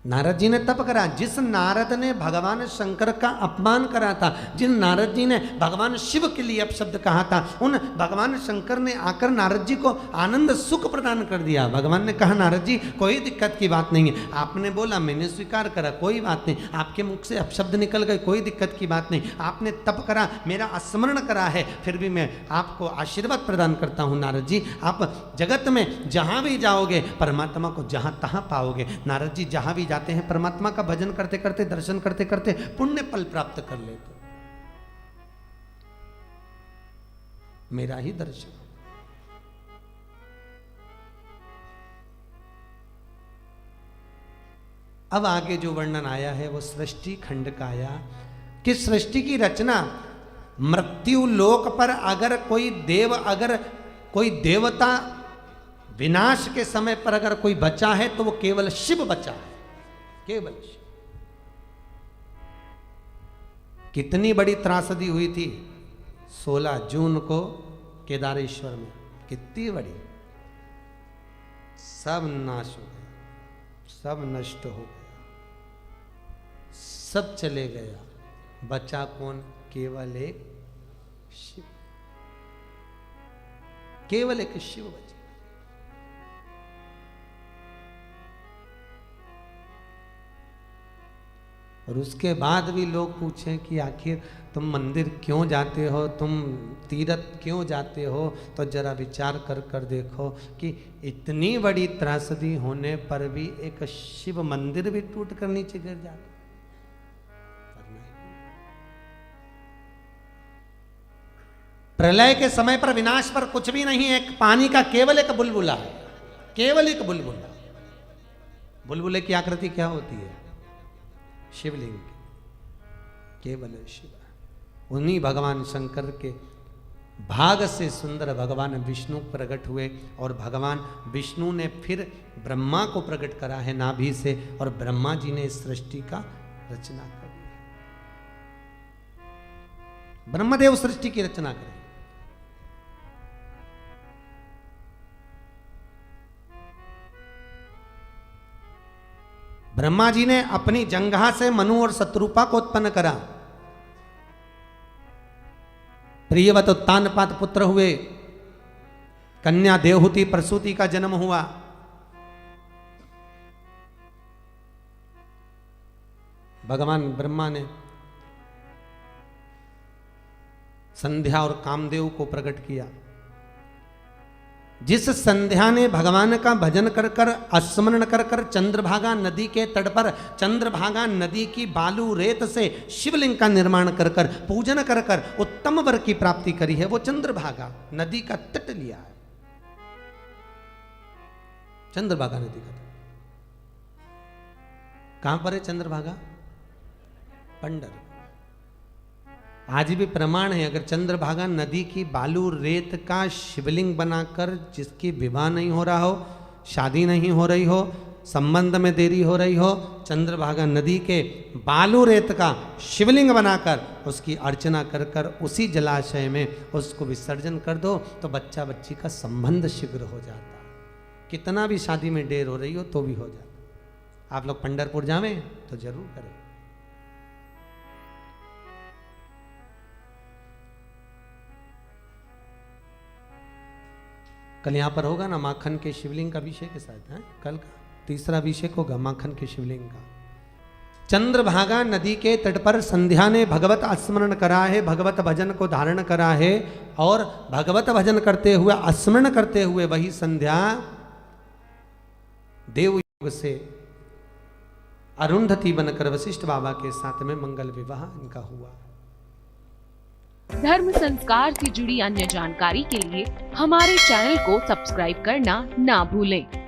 नारद जी ने तप करा। जिस नारद ने भगवान शंकर का अपमान करा था, जिन नारद जी ने भगवान शिव के लिए अपशब्द कहा था, उन भगवान शंकर ने आकर नारद जी को आनंद सुख प्रदान कर दिया। भगवान ने कहा नारद जी कोई दिक्कत की बात नहीं है, आपने बोला मैंने स्वीकार करा, कोई बात नहीं, आपके मुख से अपशब्द निकल गए, कोई दिक्कत की बात नहीं, आपने तप करा, मेरा स्मरण करा है, फिर भी मैं आपको आशीर्वाद प्रदान करता हूँ नारद जी, आप जगत में जहाँ भी जाओगे परमात्मा को जहाँ तहाँ पाओगे। नारद जी जहाँ भी जाते हैं परमात्मा का भजन करते करते, दर्शन करते करते पुण्य फल प्राप्त कर लेते। मेरा ही दर्शन। अब आगे जो वर्णन आया है वो सृष्टि खंड का आया कि सृष्टि की रचना, मृत्यु लोक पर अगर कोई देव, अगर कोई देवता विनाश के समय पर अगर कोई बचा है तो वो केवल शिव बचा है, केवल शिव। कितनी बड़ी त्रासदी हुई थी 16 जून को केदारेश्वर में, कितनी बड़ी, सब नाश हो गया, सब नष्ट हो गया, सब चले गया, बचा कौन? केवल एक शिव, केवल एक शिव बचा। और उसके बाद भी लोग पूछें कि आखिर तुम मंदिर क्यों जाते हो, तुम तीर्थ क्यों जाते हो, तो जरा विचार कर कर देखो कि इतनी बड़ी त्रासदी होने पर भी एक शिव मंदिर भी टूट कर नीचे गिर जाता। प्रलय के समय पर, विनाश पर कुछ भी नहीं है, एक पानी का केवल एक बुलबुला है, केवल एक बुलबुला। बुलबुले की आकृति क्या होती है? शिवलिंग, केवल शिव। उन्हीं भगवान शंकर के भाग से सुंदर भगवान विष्णु प्रकट हुए, और भगवान विष्णु ने फिर ब्रह्मा को प्रकट करा है नाभि से, और ब्रह्मा जी ने इस सृष्टि का रचना कर दी है। ब्रह्मदेव सृष्टि की रचना करें। ब्रह्मा जी ने अपनी जंघा से मनु और शत्रुपा को उत्पन्न करा। प्रियवत उत्तानपात पुत्र हुए, कन्या देवहूति प्रसूति का जन्म हुआ। भगवान ब्रह्मा ने संध्या और कामदेव को प्रकट किया। जिस संध्या ने भगवान का भजन कर कर, स्मरण कर कर चंद्रभागा नदी के तट पर, चंद्रभागा नदी की बालू रेत से शिवलिंग का निर्माण कर कर, पूजन कर कर उत्तम वर की प्राप्ति करी है, वो चंद्रभागा नदी का तट लिया है। चंद्रभागा नदी का तट कहां पर है? चंद्रभागा पंडर। आज भी प्रमाण है, अगर चंद्रभागा नदी की बालू रेत का शिवलिंग बनाकर जिसकी विवाह नहीं हो रहा हो, शादी नहीं हो रही हो, संबंध में देरी हो रही हो, चंद्रभागा नदी के बालू रेत का शिवलिंग बनाकर उसकी अर्चना कर कर उसी जलाशय में उसको विसर्जन कर दो तो बच्चा बच्ची का संबंध शीघ्र हो जाता। कितना भी शादी में देर हो रही हो तो भी हो जाता। आप लोग पंढरपुर जावें तो जरूर करें। कल यहाँ पर होगा ना माखन के शिवलिंग का अभिषेक के साथ है, कल का तीसरा अभिषेक होगा माखन के शिवलिंग का। चंद्रभागा नदी के तट पर संध्या ने भगवत स्मरण करा है, भगवत भजन को धारण करा है, और भगवत भजन करते हुए, स्मरण करते हुए वही संध्या देवयोग से अरुंधति बनकर वशिष्ठ बाबा के साथ में मंगल विवाह इनका हुआ। धर्म संस्कार से जुड़ी अन्य जानकारी के लिए हमारे चैनल को सब्सक्राइब करना ना भूलें।